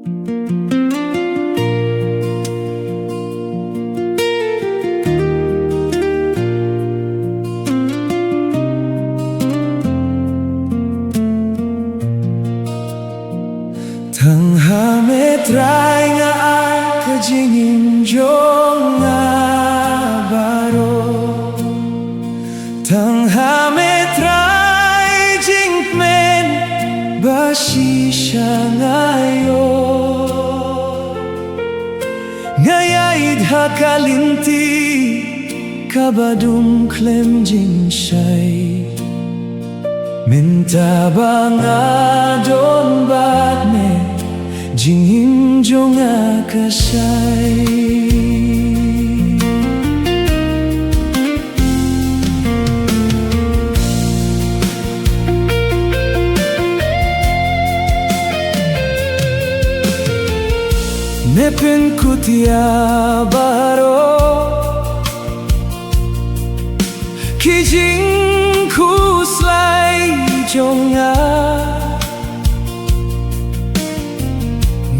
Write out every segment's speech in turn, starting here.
Tang ha me trai nga ai ka jingin jong nga baro. Tang ha me trai jing men bashi siya ngayo. Ngayait ha kalinti kabadum klem jing siya'y minta ba nga don bat me jingin jong akasay. Nepen kutia baro kijing kuslay jonga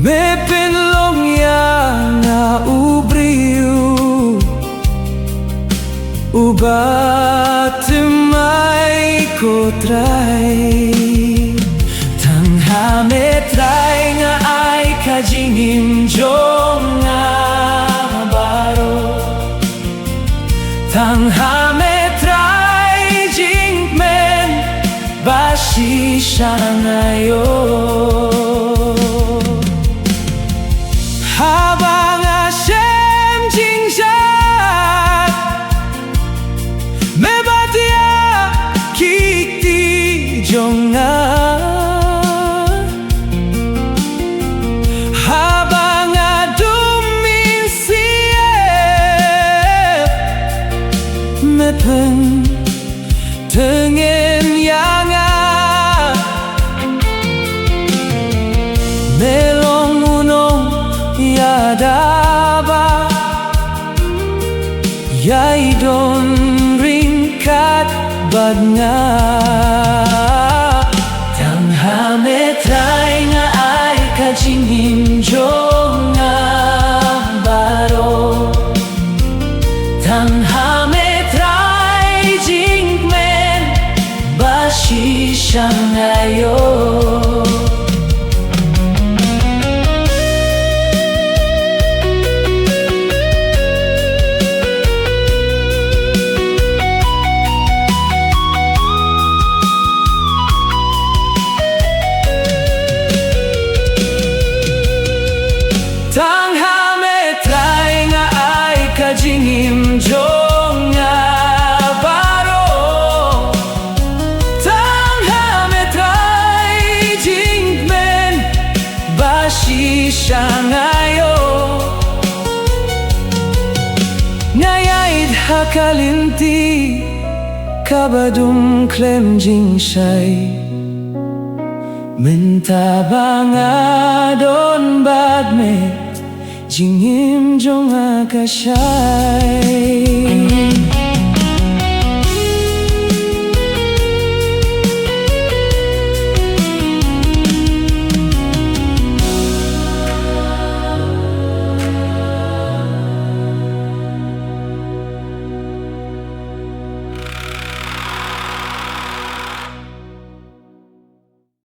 mepen long ya nga ubriu ubat mai ko try. Tang ha me try nga ai ka jingin jong nga baro. Tang ha me try jing men bashi siya ngayon. Habang Hashem jingshak me batia kikti jonga. Habang adumin siep me pen tengen yanga melong unong yadaba yai don ringkat bad nga. Tang ha me trai nga ai ka jingin jong nga baro. Tang ha me trai jing men bashi siya ngayon. Tang ha me trai nga ai ka jingin jong nga baro. Tang ha me trai jing men bashi siya ngayon. Ngayait ha kalinti kabadum klem jing siya'y minta ba nga don bad me jingin jong akasay.